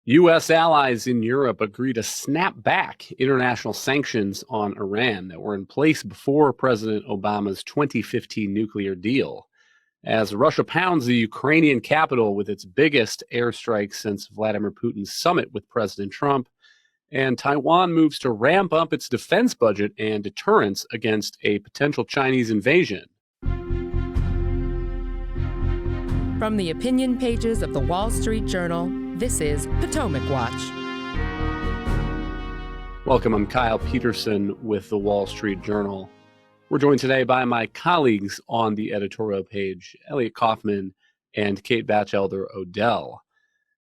U.S. allies in Europe agree to snap back international sanctions on Iran that were in place before President Obama's 2015 nuclear deal. As Russia pounds the Ukrainian capital with its biggest airstrike since Vladimir Putin's summit with President Trump, and Taiwan moves to ramp up its defense budget and deterrence against a potential Chinese invasion. From the opinion pages of the Wall Street Journal, this is Potomac Watch. Welcome, I'm Kyle Peterson with the Wall Street Journal. We're joined today by my colleagues on the editorial page, Elliot Kaufman and Kate Batchelder Odell.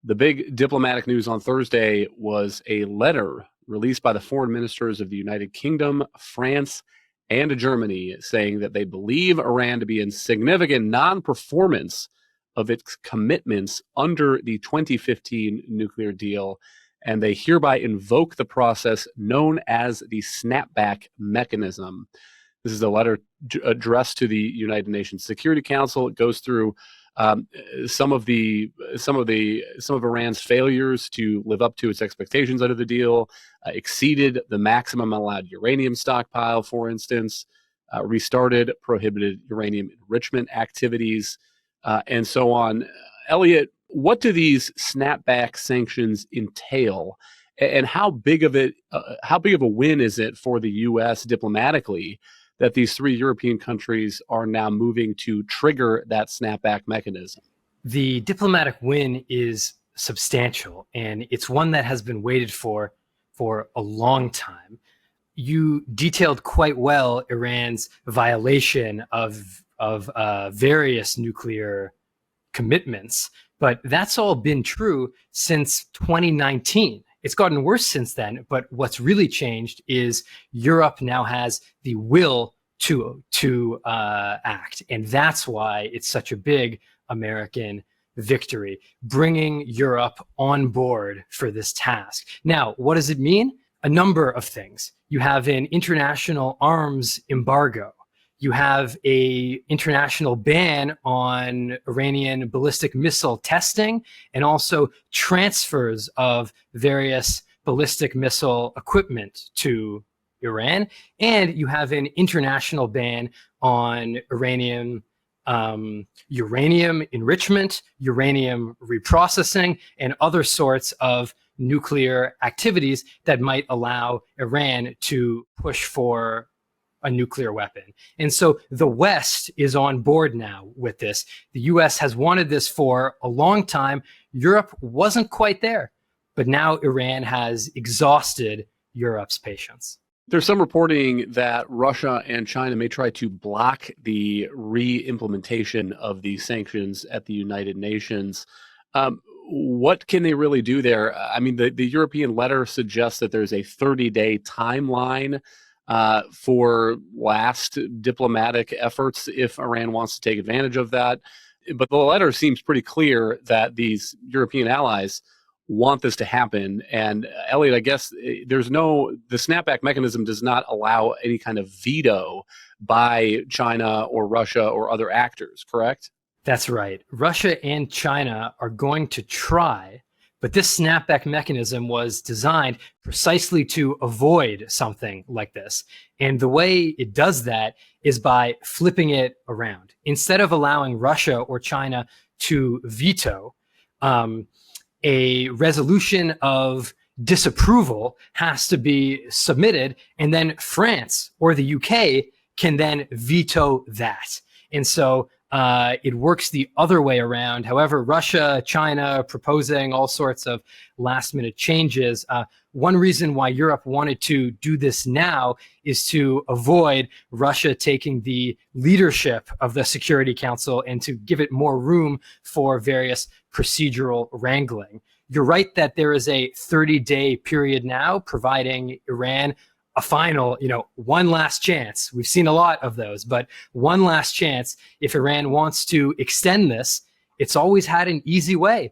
The big diplomatic news on Thursday was a letter released by the foreign ministers of the United Kingdom, France, and Germany saying that they believe Iran to be in significant non-performance of its commitments under the 2015 nuclear deal, and they hereby invoke the process known as the snapback mechanism. This is a letter addressed to the United Nations Security Council. It goes through some of Iran's failures to live up to its expectations under the deal, exceeded the maximum allowed uranium stockpile, for instance, restarted prohibited uranium enrichment activities, and so on. Elliot, what do these snapback sanctions entail, and how big of a win is it for the U.S. diplomatically that these three European countries are now moving to trigger that snapback mechanism? The diplomatic win is substantial, and it's one that has been waited for a long time. You detailed quite well Iran's violation of various nuclear commitments, but that's all been true since 2019. It's gotten worse since then, but what's really changed is Europe now has the will to act, and that's why it's such a big American victory, bringing Europe on board for this task. Now, what does it mean? A number of things. You have an international arms embargo. You have an international ban on Iranian ballistic missile testing and also transfers of various ballistic missile equipment to Iran. And you have an international ban on uranium enrichment, uranium reprocessing, and other sorts of nuclear activities that might allow Iran to push for a nuclear weapon. And so the West is on board now with this. The US has wanted this for a long time. Europe wasn't quite there, but now Iran has exhausted Europe's patience. There's some reporting that Russia and China may try to block the re-implementation of these sanctions at the United Nations. What can they really do there? I mean, the European letter suggests that there's a 30-day timeline for last diplomatic efforts if Iran wants to take advantage of that. But the letter seems pretty clear that these European allies want this to happen. And Elliot, I guess the snapback mechanism does not allow any kind of veto by China or Russia or other actors, correct? That's right. Russia and China are going to try, but this snapback mechanism was designed precisely to avoid something like this. And the way it does that is by flipping it around. Instead of allowing Russia or China to veto, a resolution of disapproval has to be submitted, and then France or the UK can then veto that. And so it works the other way around. However, Russia, China proposing all sorts of last minute changes. One reason why Europe wanted to do this now is to avoid Russia taking the leadership of the Security Council and to give it more room for various procedural wrangling. You're right that there is a 30-day period now providing Iran a final, one last chance. We've seen a lot of those, but one last chance. If Iran wants to extend this, it's always had an easy way.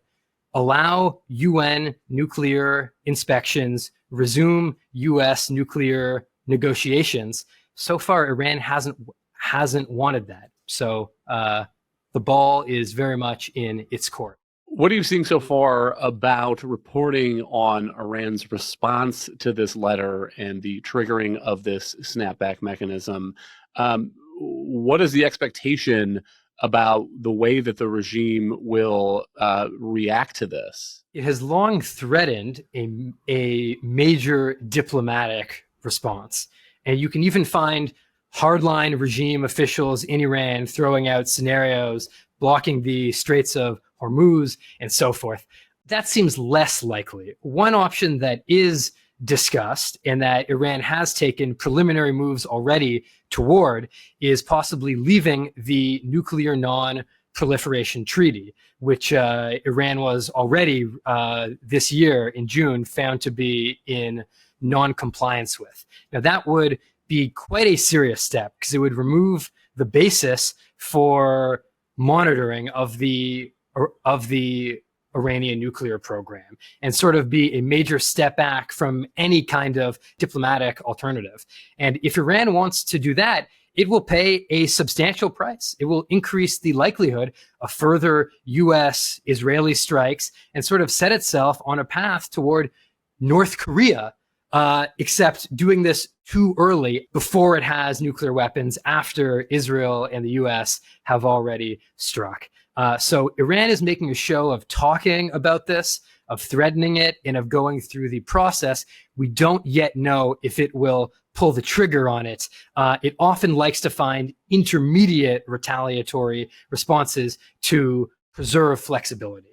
Allow UN nuclear inspections, resume US nuclear negotiations. So far, Iran hasn't wanted that. So the ball is very much in its court. What are you seeing so far about reporting on Iran's response to this letter and the triggering of this snapback mechanism? What is the expectation about the way that the regime will react to this? It has long threatened a major diplomatic response. And you can even find hardline regime officials in Iran throwing out scenarios, blocking the Straits of Hormuz, and so forth. That seems less likely. One option that is discussed and that Iran has taken preliminary moves already toward is possibly leaving the nuclear non-proliferation treaty, which Iran was already this year in June found to be in non-compliance with. Now that would be quite a serious step because it would remove the basis for monitoring of the Iranian nuclear program and sort of be a major step back from any kind of diplomatic alternative. And if Iran wants to do that, it will pay a substantial price. It will increase the likelihood of further US-Israeli strikes and sort of set itself on a path toward North Korea, except doing this too early before it has nuclear weapons after Israel and the US have already struck. So Iran is making a show of talking about this, of threatening it, and of going through the process. We don't yet know if it will pull the trigger on it. It often likes to find intermediate retaliatory responses to preserve flexibility.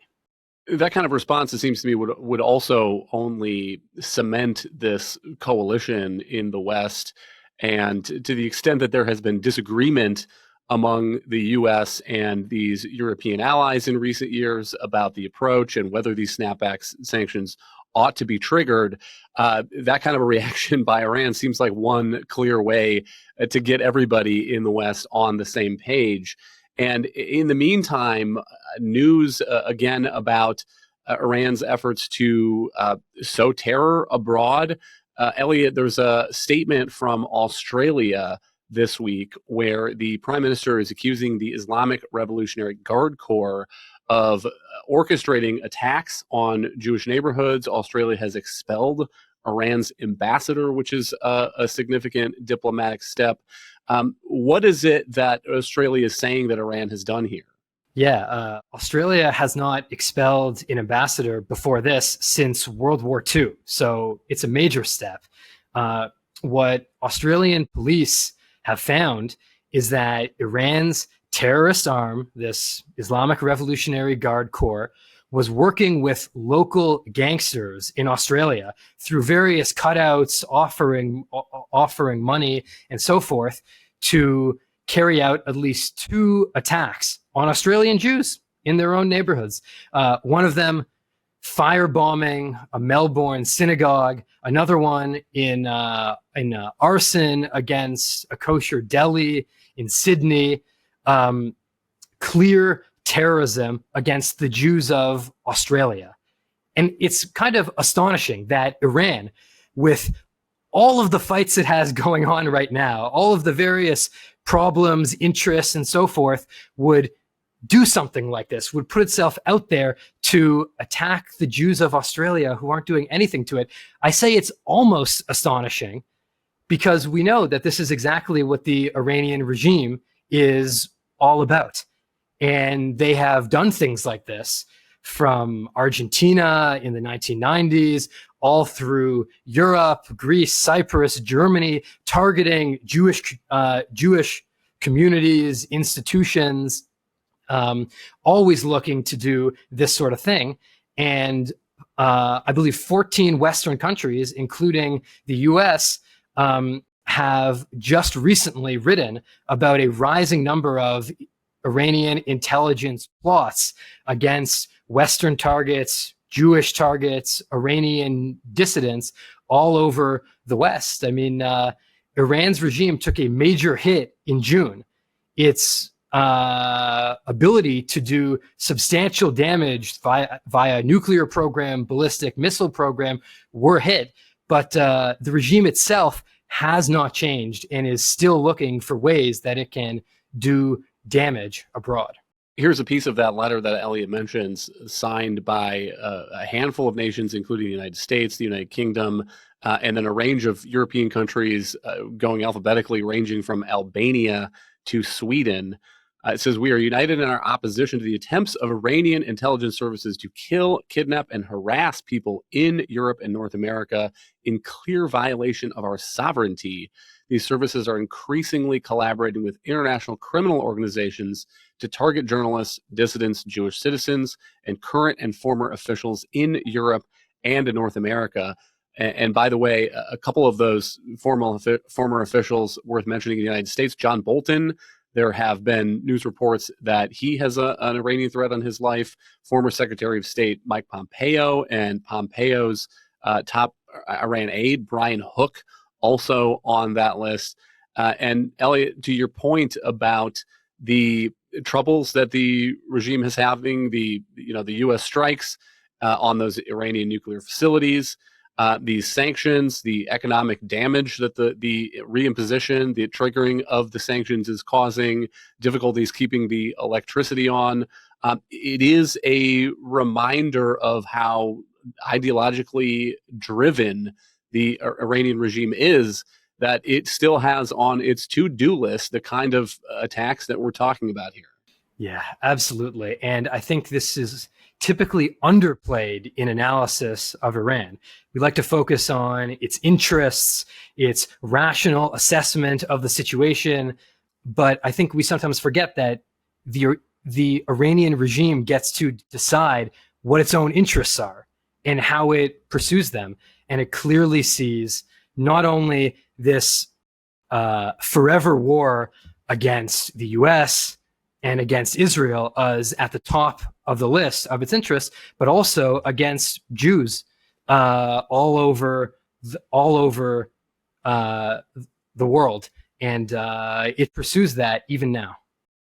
That kind of response, it seems to me, would also only cement this coalition in the West. And to the extent that there has been disagreement among the U.S. and these European allies in recent years about the approach and whether these snapback sanctions ought to be triggered, that kind of a reaction by Iran seems like one clear way to get everybody in the West on the same page. And in the meantime, news again about Iran's efforts to sow terror abroad. Elliot, there's a statement from Australia this week where the prime minister is accusing the Islamic Revolutionary Guard Corps of orchestrating attacks on Jewish neighborhoods. Australia has expelled Iran's ambassador, which is a significant diplomatic step. What is it that Australia is saying that Iran has done here? Yeah, Australia has not expelled an ambassador before this since World War II. So it's a major step. What Australian police have found is that Iran's terrorist arm, this Islamic Revolutionary Guard Corps, was working with local gangsters in Australia through various cutouts, offering money and so forth to carry out at least 2 attacks on Australian Jews in their own neighborhoods. One of them firebombing a Melbourne synagogue, another one in arson against a kosher deli in Sydney. Clear terrorism against the Jews of Australia. And it's kind of astonishing that Iran, with all of the fights it has going on right now, all of the various problems, interests, and so forth, would do something like this, would put itself out there to attack the Jews of Australia who aren't doing anything to it. I say it's almost astonishing because we know that this is exactly what the Iranian regime is all about. And they have done things like this from Argentina in the 1990s, all through Europe, Greece, Cyprus, Germany, targeting Jewish communities, institutions, always looking to do this sort of thing. And I believe 14 Western countries, including the US, have just recently written about a rising number of Iranian intelligence plots against Western targets, Jewish targets, Iranian dissidents all over the West. I mean, Iran's regime took a major hit in June. Its ability to do substantial damage via nuclear program, ballistic missile program were hit, but the regime itself has not changed and is still looking for ways that it can do damage abroad. Here's a piece of that letter that Elliot mentions, signed by a handful of nations, including the United States, the United Kingdom, and then a range of European countries, going alphabetically, ranging from Albania to Sweden. It says, "We are united in our opposition to the attempts of Iranian intelligence services to kill, kidnap, and harass people in Europe and North America in clear violation of our sovereignty. These services are increasingly collaborating with international criminal organizations to target journalists, dissidents, Jewish citizens, and current and former officials in Europe and in North America." And by the way, a couple of those former officials worth mentioning in the United States: John Bolton. There have been news reports that he has an Iranian threat on his life. Former Secretary of State Mike Pompeo, and Pompeo's top Iran aide, Brian Hook, also on that list. And Elliot, to your point about the troubles that the regime is having, the U.S. strikes on those Iranian nuclear facilities, these sanctions, the economic damage that the reimposition, the triggering of the sanctions is causing, difficulties keeping the electricity on. It is a reminder of how ideologically driven the Iranian regime is, that it still has on its to-do list the kind of attacks that we're talking about here. Yeah, absolutely. And I think this is typically underplayed in analysis of Iran. We like to focus on its interests, its rational assessment of the situation, but I think we sometimes forget that the Iranian regime gets to decide what its own interests are and how it pursues them. And it clearly sees not only this forever war against the US and against Israel as at the top of the list of its interests, but also against Jews all over the world. And it pursues that even now.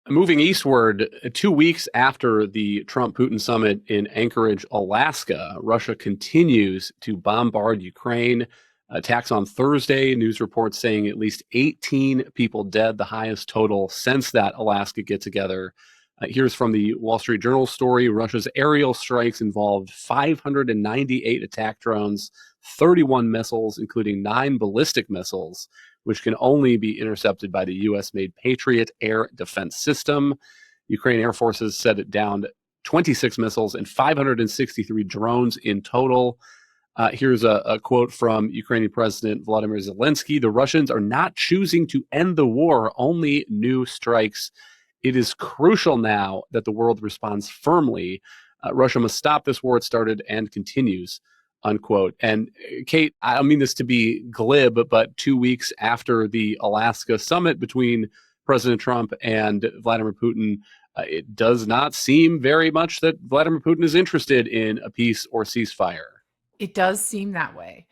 Moving eastward, 2 weeks after the Trump-Putin summit in Anchorage, Alaska, Russia continues to bombard Ukraine. Attacks on Thursday, news reports saying at least 18 people dead, the highest total since that Alaska get-together. Here's from the Wall Street Journal story. Russia's aerial strikes involved 598 attack drones, 31 missiles, including 9 ballistic missiles, which can only be intercepted by the U.S.-made Patriot air defense system. Ukraine Air Forces said it downed 26 missiles and 563 drones in total. Here's a quote from Ukrainian President Vladimir Zelensky. "The Russians are not choosing to end the war, only new strikes. It is crucial now that the world responds firmly. Russia must stop this war it started and continues," unquote. And Kate, I don't mean this to be glib, but 2 weeks after the Alaska summit between President Trump and Vladimir Putin, it does not seem very much that Vladimir Putin is interested in a peace or ceasefire. It does seem that way.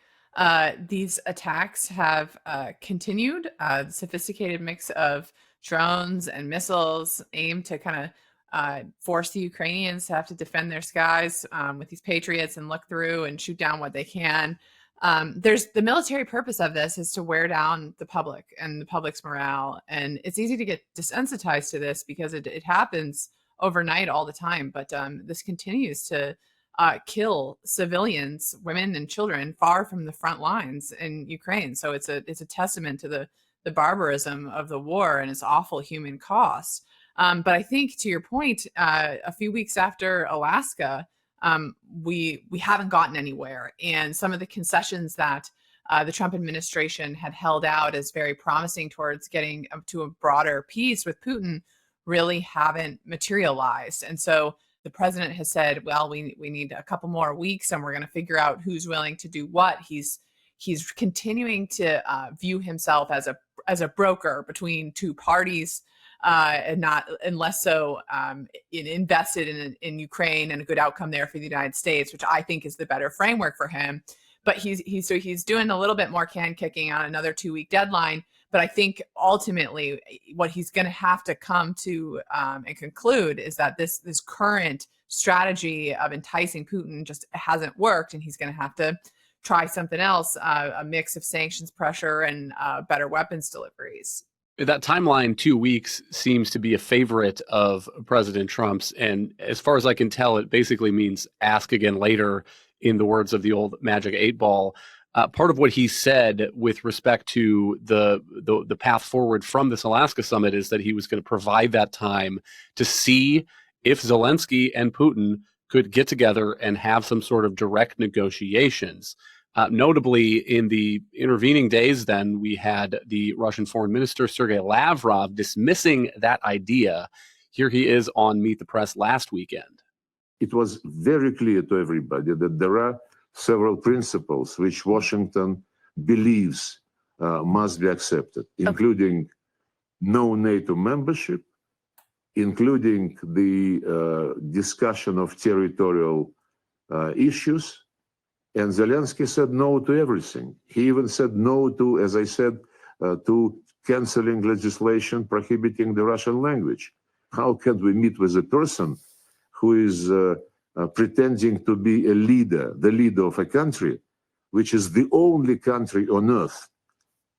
These attacks have continued. The sophisticated mix of drones and missiles aimed to kind of force the Ukrainians to have to defend their skies with these Patriots and look through and shoot down what they can. There's the military purpose of this is to wear down the public and the public's morale. And it's easy to get desensitized to this because it happens overnight all the time. But this continues to kill civilians, women and children far from the front lines in Ukraine. So it's a testament to the barbarism of the war and its awful human cost. But I think to your point, a few weeks after Alaska, we haven't gotten anywhere. And some of the concessions that the Trump administration had held out as very promising towards getting to a broader peace with Putin really haven't materialized. And so the president has said, well, we need a couple more weeks and we're going to figure out who's willing to do what. He's continuing to view himself as a broker between two parties, and less so invested in Ukraine and a good outcome there for the United States, which I think is the better framework for him. But he's doing a little bit more can kicking on another 2-week deadline. But I think ultimately what he's going to have to come to and conclude is that this current strategy of enticing Putin just hasn't worked, and he's going to have to try something else, a mix of sanctions pressure and better weapons deliveries. That timeline, 2 weeks, seems to be a favorite of President Trump's. And as far as I can tell, it basically means ask again later, in the words of the old Magic 8 Ball. Part of what he said with respect to the path forward from this Alaska summit is that he was going to provide that time to see if Zelensky and Putin could get together and have some sort of direct negotiations. Notably, in the intervening days, then, we had the Russian Foreign Minister, Sergei Lavrov, dismissing that idea. Here he is on Meet the Press last weekend. It was very clear to everybody that there are several principles which Washington believes must be accepted, including no NATO membership, including the discussion of territorial issues. And Zelensky said no to everything. He even said no to, as I said, to canceling legislation prohibiting the Russian language. How can we meet with a person who is pretending to be a leader, the leader of a country, which is the only country on earth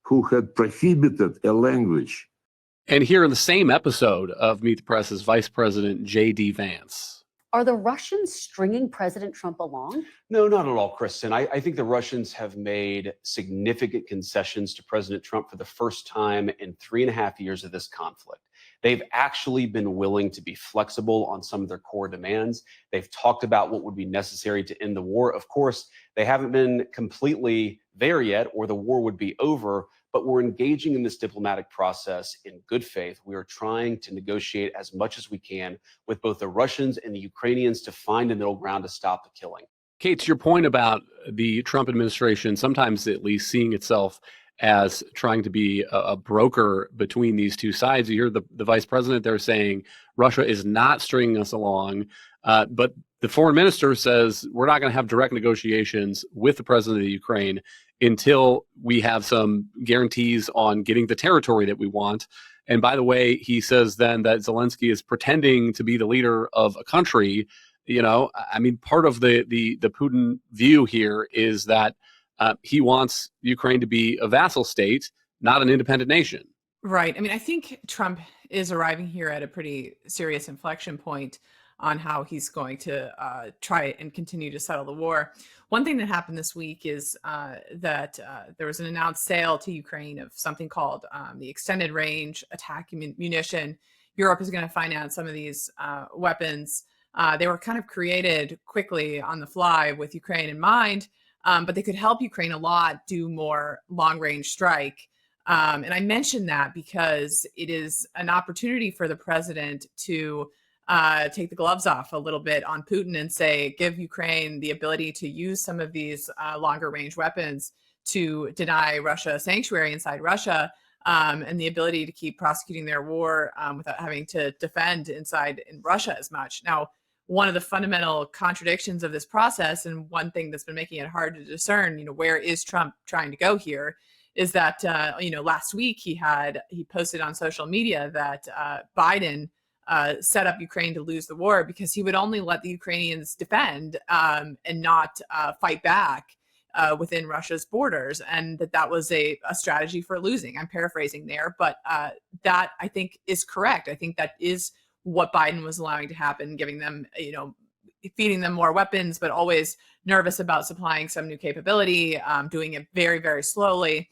who had prohibited a language? And here in the same episode of Meet the Press is Vice President J.D. Vance. Are the Russians stringing President Trump along? No, not at all, Kristen. I think the Russians have made significant concessions to President Trump for the first time in 3.5 years of this conflict. They've actually been willing to be flexible on some of their core demands. They've talked about what would be necessary to end the war. Of course, they haven't been completely there yet, or the war would be over. But we're engaging in this diplomatic process in good faith. We are trying to negotiate as much as we can with both the Russians and the Ukrainians to find a middle ground to stop the killing. Kate, to your point about the Trump administration, sometimes at least seeing itself as trying to be a broker between these two sides. You hear the vice president there saying Russia is not stringing us along, but the foreign minister says we're not going to have direct negotiations with the president of the Ukraine until we have some guarantees on getting the territory that we want. And by the way, he says then that Zelensky is pretending to be the leader of a country. You know, I mean, part of the Putin view here is that he wants Ukraine to be a vassal state, not an independent nation. Right. I mean, I think Trump is arriving here at a pretty serious inflection point on how he's going to try and continue to settle the war. One thing that happened this week is that there was an announced sale to Ukraine of something called the extended range attack munition. Europe is going to finance some of these weapons. They were kind of created quickly on the fly with Ukraine in mind, but they could help Ukraine a lot do more long-range strike. And I mentioned that because it is an opportunity for the president to take the gloves off a little bit on Putin and say, give Ukraine the ability to use some of these longer range weapons to deny Russia sanctuary inside Russia, and the ability to keep prosecuting their war without having to defend inside in Russia as much. Now, one of the fundamental contradictions of this process, and one thing that's been making it hard to discern, where is Trump trying to go here, is that, last week he posted on social media that Biden set up Ukraine to lose the war because he would only let the Ukrainians defend and not fight back within Russia's borders, and that was a strategy for losing. I'm paraphrasing there, but that I think is correct. I think that is what Biden was allowing to happen, giving them, feeding them more weapons, but always nervous about supplying some new capability, doing it very, very slowly.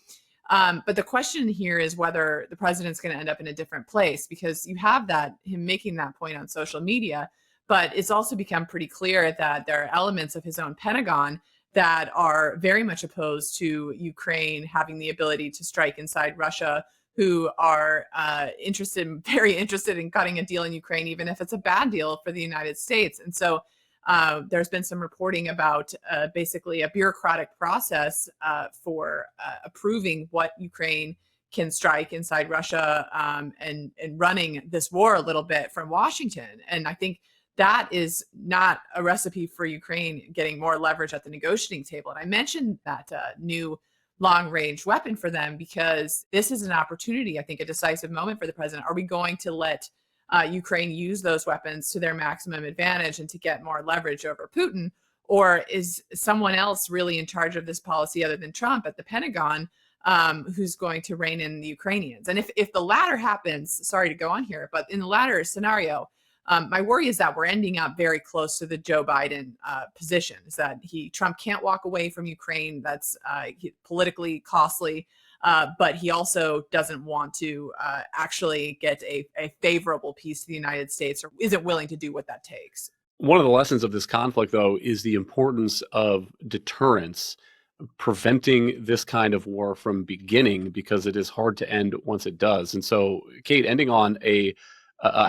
But the question here is whether the president's going to end up in a different place, because you have him making that point on social media, but it's also become pretty clear that there are elements of his own Pentagon that are very much opposed to Ukraine having the ability to strike inside Russia, who are very interested in cutting a deal in Ukraine, even if it's a bad deal for the United States. And so there's been some reporting about basically a bureaucratic process for approving what Ukraine can strike inside Russia and running this war a little bit from Washington. And I think that is not a recipe for Ukraine getting more leverage at the negotiating table. And I mentioned that new long-range weapon for them because this is an opportunity, I think, a decisive moment for the president. Are we going to let Ukraine use those weapons to their maximum advantage and to get more leverage over Putin? Or is someone else really in charge of this policy other than Trump at the Pentagon who's going to rein in the Ukrainians. And if the latter happens, sorry to go on here, but in the latter scenario, my worry is that we're ending up very close to the Joe Biden position, is that Trump can't walk away from Ukraine. That's politically costly, but he also doesn't want to actually get a favorable peace to the United States, or isn't willing to do what that takes. One of the lessons of this conflict, though, is the importance of deterrence, preventing this kind of war from beginning, because it is hard to end once it does. And so, Kate, ending on a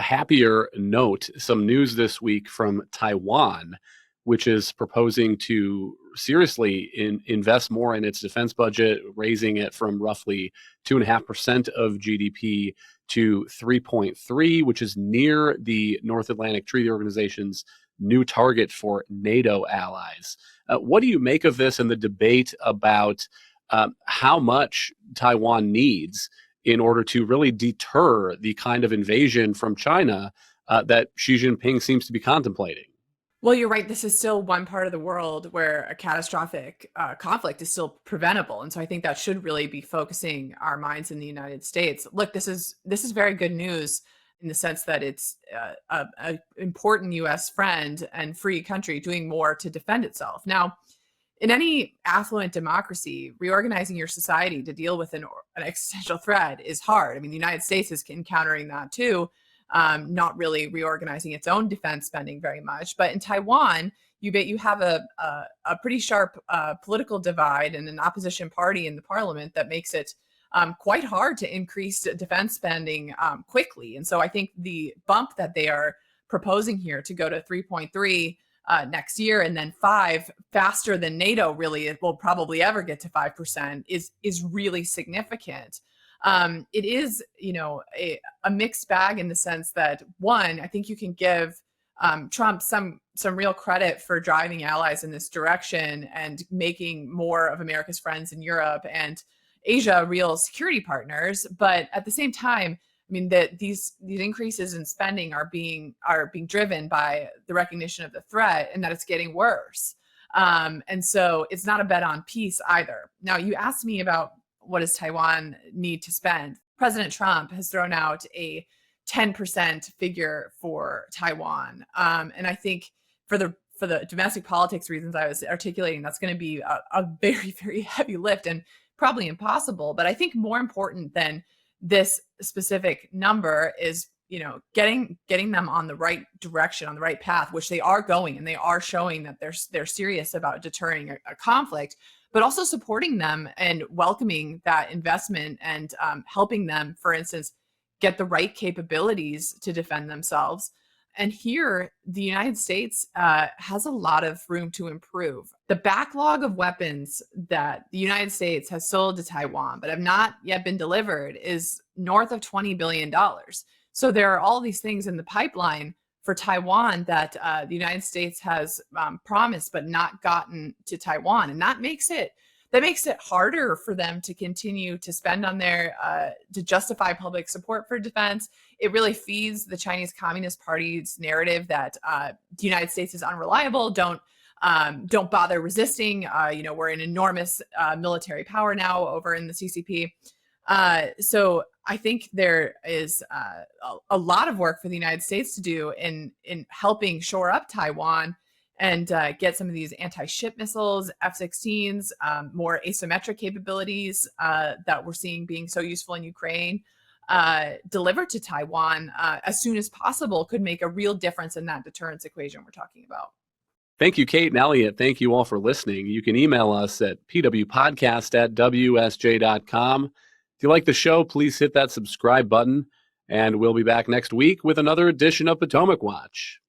happier note, some news this week from Taiwan, which is proposing to seriously invest more in its defense budget, raising it from roughly 2.5% of GDP to 3.3%, which is near the North Atlantic Treaty Organization's new target for NATO allies. What do you make of this and the debate about how much Taiwan needs in order to really deter the kind of invasion from China that Xi Jinping seems to be contemplating? Well, you're right. This is still one part of the world where a catastrophic conflict is still preventable, and so I think that should really be focusing our minds in the United States. Look, this is very good news in the sense that it's an important U.S. friend and free country doing more to defend itself. Now, in any affluent democracy, reorganizing your society to deal with an existential threat is hard. I mean, the United States is encountering that too, not really reorganizing its own defense spending very much. But in Taiwan, you have a pretty sharp political divide and an opposition party in the parliament that makes it quite hard to increase defense spending quickly. And so I think the bump that they are proposing here to go to 3.3 next year and then 5 faster than NATO really will probably ever get to 5% is really significant. It is, a mixed bag in the sense that, one, I think you can give Trump some real credit for driving allies in this direction and making more of America's friends in Europe and Asia real security partners. But at the same time, I mean, that these increases in spending are being driven by the recognition of the threat and that it's getting worse. And so it's not a bet on peace either. Now, you asked me about what does Taiwan need to spend. President Trump has thrown out a 10% figure for Taiwan. And I think for the domestic politics reasons I was articulating, that's going to be a very, very heavy lift and probably impossible. But I think more important than this specific number is, getting them on the right direction, on the right path, which they are going, and they are showing that they're serious about deterring a conflict, but also supporting them and welcoming that investment and helping them, for instance, get the right capabilities to defend themselves. And here, the United States has a lot of room to improve. The backlog of weapons that the United States has sold to Taiwan, but have not yet been delivered, is north of $20 billion. So there are all these things in the pipeline for Taiwan that the United States has promised, but not gotten to Taiwan. And that makes it harder for them to continue to spend on to justify public support for defense. It really feeds the Chinese Communist Party's narrative that the United States is unreliable. Don't bother resisting. We're an enormous military power now over in the CCP. So I think there is a lot of work for the United States to do in helping shore up Taiwan and get some of these anti-ship missiles, F-16s, more asymmetric capabilities that we're seeing being so useful in Ukraine, delivered to Taiwan as soon as possible could make a real difference in that deterrence equation we're talking about. Thank you, Kate and Elliot. Thank you all for listening. You can email us at pwpodcast@wsj.com. If you like the show, please hit that subscribe button, and we'll be back next week with another edition of Potomac Watch.